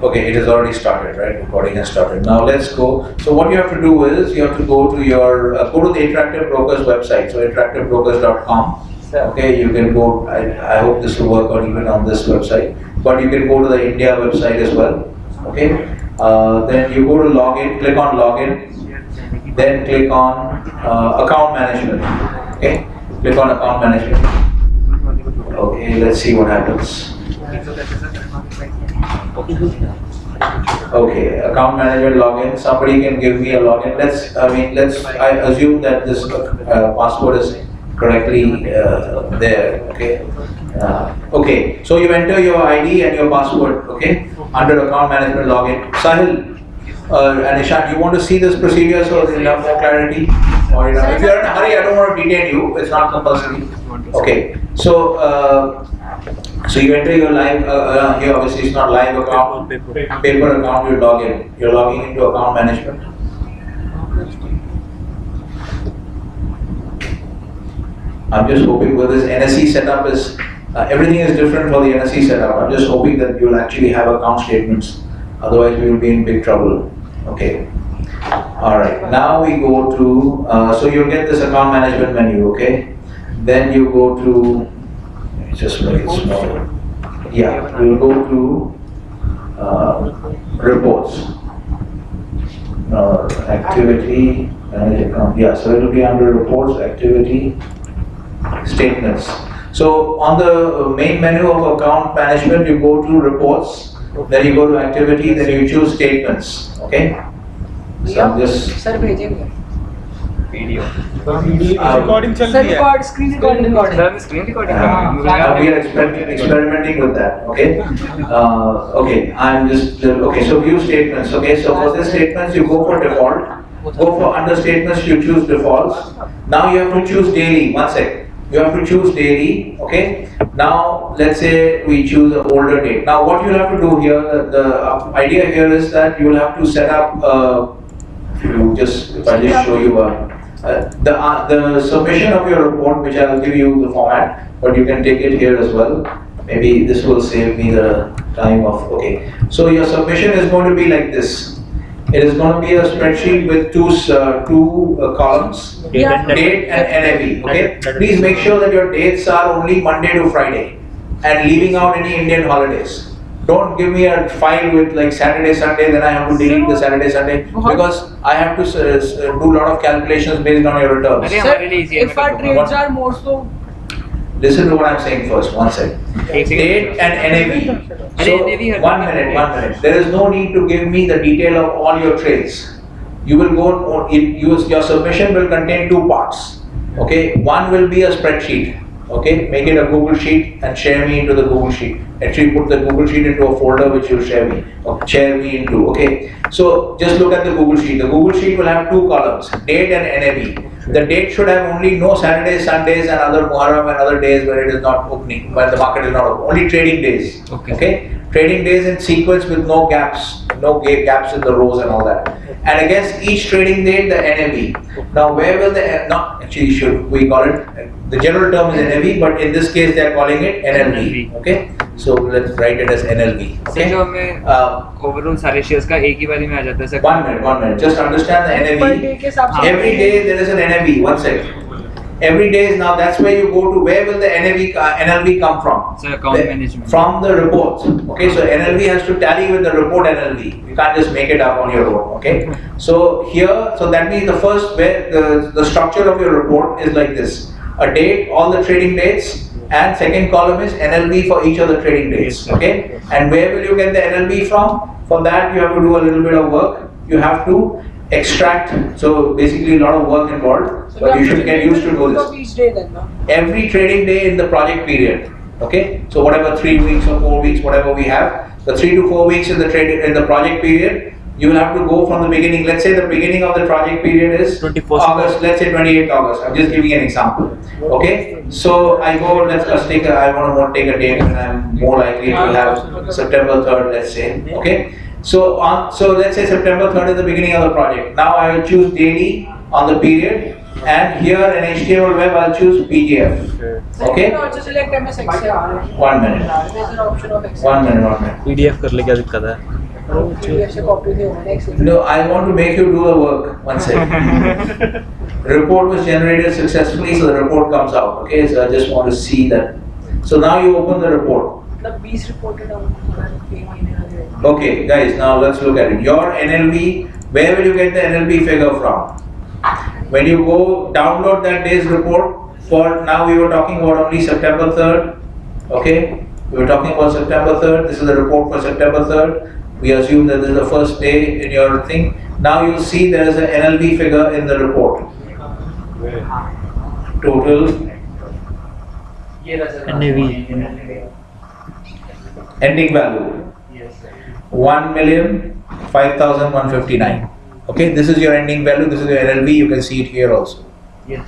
Okay, it has already started, right? Recording has started. Now let's go. So what you have to do is you have to go to your go to the Interactive Brokers website. So interactivebrokers.com. Okay, you can go. I hope this will work out even on this website. But you can go to the India website as well. Okay. Then you go to login. Click on login. Then click on account management. Okay. Click on account management. Okay. Let's see what happens. Okay, account management login. Somebody can give me a login. I assume that this password is correctly there. Okay. Okay. So you enter your ID and your password. Okay. Under account management login. Sahil and Ishan, you want to see this procedure so you'll have more clarity? Or if you're in a hurry, I don't want to detain you. It's not compulsory. Okay. So you enter your live, here obviously it's not live account, paper account, you log in. You're logging into account management. I'm just hoping with this NSE setup is, everything is different for the NSE setup. I'm just hoping that you'll actually have account statements. Otherwise we will be in big trouble. Okay. Alright, now we go to, so you'll get this account management menu, okay? Then you go to, just make it smaller. Yeah, we'll go to reports. Activity, manage account. Yeah, so it will be under reports, activity, statements. So on the main menu of account management, you go to reports, then you go to activity, then you choose statements. Okay? So I'm just. Sir, भेजेंगे. Video. Recording चल रही है. Screen recording. Sir, screen recording. We are experimenting with that. Okay. Okay. I'm just okay. So view statements. Okay. So for this statements, you go for default. Go for under statements. You choose defaults. Now you have to choose daily. One sec. You have to choose daily. Okay. Now let's say we choose an older date. Now what you'll have to do here, the idea here is that you will have to set up. If I just show you the submission of your report, which I will give you the format, but you can take it here as well. Maybe this will save me the time of, okay. So your submission is going to be like this. It is going to be a spreadsheet with two columns, date and NAV, okay. Please make sure that your dates are only Monday to Friday and leaving out any Indian holidays. Don't give me a file with like Saturday, Sunday, then I have to delete the Saturday, Sunday because I have to do a lot of calculations based on your returns. Sir, if our trades are more so. Listen to what I'm saying first, one second. Date and NAV. So, 1 minute. There is no need to give me the detail of all your trades. You will go, your submission will contain two parts. Okay, one will be a spreadsheet. Okay, make it a Google Sheet and share me into the Google Sheet. Actually put the Google Sheet into a folder which you'll share me into, okay. So just look at the Google Sheet. The Google Sheet will have two columns, date and NAV. The date should have only no Saturdays, Sundays and other Muharram and other days where it is not opening, where the market is not open. Only trading days, okay. Trading days in sequence with no gaps in the rows and all that. And against each trading date, the NAV. Now where will we call it, the general term is NAV, but in this case they are calling it NLV, okay? So let's write it as NLV, okay? जो हमें overall सारे shares का एक ही बारी में आ जाता है sir. 1 minute. Just understand the NAV. Every day there is an NAV. One second. Every day is now. That's where you go to. Where will the NLV come from? So account management. From the reports. Okay. So NLV has to tally with the report NLV. You can't just make it up on your own. Okay. So here, so that means the first where the structure of your report is like this: a date, all the trading dates. And second column is NLV for each of the trading dates, okay? And where will you get the NLV from? For that you have to do a little bit of work. You have to extract, so basically a lot of work involved, but you should get used to do this. Each day then, no? Every trading day in the project period, okay? So whatever 3 weeks or 4 weeks, whatever we have, the 3 to 4 weeks in the project period, you will have to go from the beginning. Let's say the beginning of the project period is August, let's say 28th August. I'm just giving an example. Okay? So I go, I want to take a date when I'm more likely to have September 3rd, let's say. Okay? So let's say September 3rd is the beginning of the project. Now I will choose daily on the period, and here in HTML web I'll choose PGF. Okay? You can also select MS Excel. 1 minute. There's an option of Excel. 1 minute. PDF कर ले क्या दिक्कत है? No, I want to make you do the work. One second. Report was generated successfully, so the report comes out. Okay, so I just want to see that. So now you open the report. The beast reported on. Okay, guys, now let's look at it. Your NLB, where will you get the NLB figure from? When you go download that day's report, for now we were talking about only September 3rd. Okay, we were talking about September 3rd. This is the report for September 3rd. We assume that this is the first day in your thing. Now you'll see there is an NLB figure in the report. Total ending value 1,05,159. Okay, this is your ending value. This is your NLB. You can see it here also.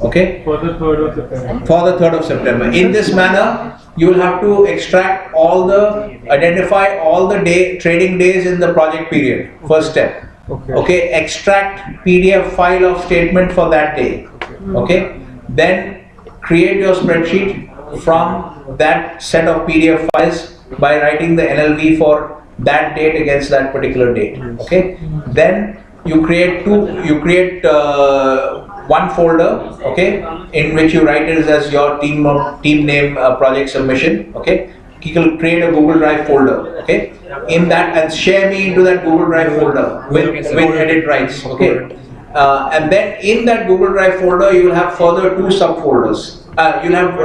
Okay. For the 3rd of September. For the 3rd of September. In this manner, you will have to extract identify all the trading days in the project period. First step. Okay. Extract PDF file of statement for that day. Okay. Then create your spreadsheet from that set of PDF files by writing the NLV for that date against that particular date. Okay. Then you create one folder, okay, in which you write it as your team name project submission, okay. You can create a Google Drive folder, okay, in that, and share me into that Google Drive folder with edit rights, okay. And then in that Google Drive folder, you will have further 2 subfolders. You'll have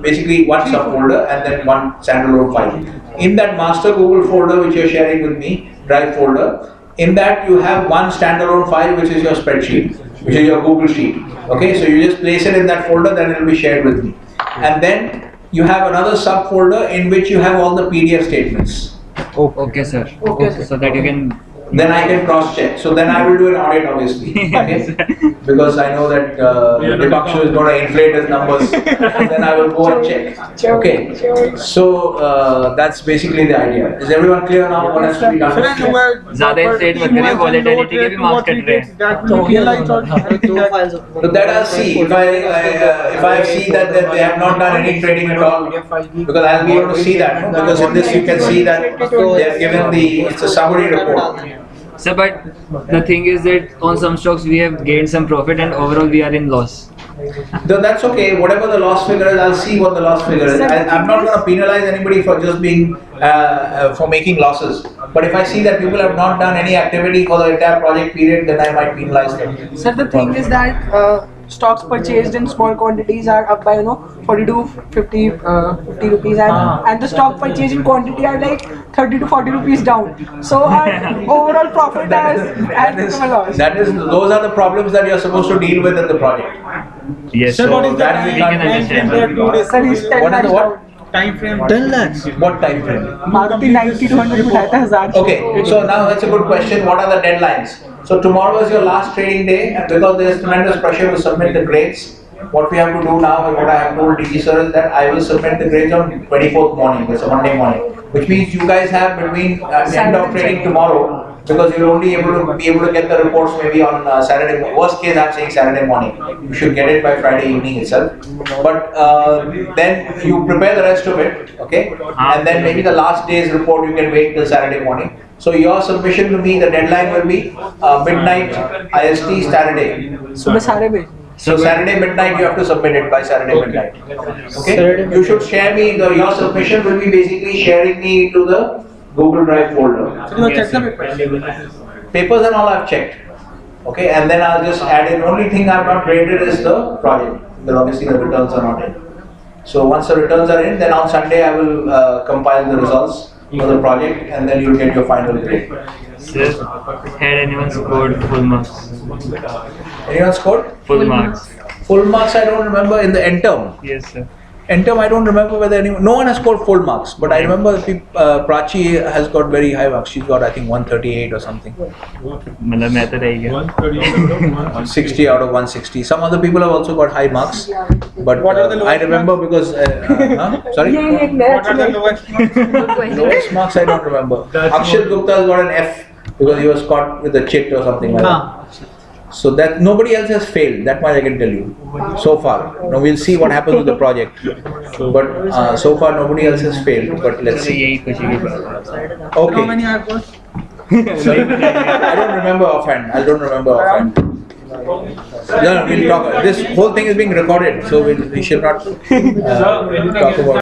basically one subfolder and then one standalone file. In that master Google folder which you're sharing with me, Drive folder, in that you have one standalone file which is your spreadsheet, which is your Google Sheet. Okay, so you just place it in that folder, then it will be shared with me. And then you have another subfolder in which you have all the PDF statements. Okay, sir. Okay, so that you can. Then I can cross check. So then I will do an audit, obviously. Okay? Because I know that Dipakshu is going to inflate his numbers. And then I will go and check. Okay. So that's basically the idea. Is everyone clear now what has to be done? ज़्यादा inflate मत करिए, volatility के भी marks cut रहे हैं. So that I'll see. If I see that they have not done any trading at all, because I'll be able to see that. No? Because in this you can see that they have given it's a summary report. Sir, but the thing is that on some stocks we have gained some profit and overall we are in loss. No, that's okay. Whatever the loss figure is, I'll see what the loss figure is. I'm not going to penalize anybody for just being for making losses. But if I see that people have not done any activity for the entire project period, then I might penalize them. Sir, the thing is that stocks purchased in small quantities are up by 40 to 50 rupees, and the stock purchased in quantity are like 30 to 40 rupees down. So our overall profit has become a loss. Those are the problems that you're supposed to deal with in the project. Yes. Sir, So what is the that we time can't frame understand. for 2 days? Sir, he's 10 What is the lakhs what? down. Time frame. 10 lakhs. What time frame? Maruti 90 to 100 बताया था 1000. Okay, so now that's a good question. What are the deadlines? So tomorrow is your last trading day, and because there is tremendous pressure to submit the grades, what we have to do now and what I have told DG sir is that I will submit the grades on 24th morning, that's a Monday morning, which means you guys have between the end of trading tomorrow, because you'll only be able to get the reports maybe on Saturday. Worst case, I'm saying Saturday morning. You should get it by Friday evening itself. But then you prepare the rest of it, okay? And then maybe the last day's report you can wait till Saturday morning. So your submission to me, the deadline will be midnight IST Saturday. सुबह सारे बजे. So Saturday midnight you have to submit it by Saturday midnight. Okay? You should share me, your submission will be basically sharing me to the Google Drive folder. Papers and all I've checked. Okay, and then I'll just add in, only thing I've not rated is the project, because obviously the returns are not in. So once the returns are in, then on Sunday I will compile the results for the project, and then you'll get your final grade. Sir, had anyone scored full marks? Anyone scored? Full marks. Full marks I don't remember in the end term. Yes, sir. End term I don't remember whether no one has scored full marks, but I remember Prachi has got very high marks. She's got I think 138 or something. मतलब मैं तो रह गया. 130. 60 out of 160. Some other people have also got high marks, but What are the I lowest remember because sorry. ये एक नया What are the lowest marks? Lowest marks I don't remember. That's Akshit Gupta has got an F because he was caught with a chit or something like that. So that nobody else has failed. That much I can tell you. So far. Now we'll see what happens with the project. But so far nobody else has failed. But let's see. यही खुशी की बात है. How Okay. many are got? Sorry? I don't remember offhand. I don't remember offhand. No, we'll talk. This whole thing is being recorded, so we shall not talk about.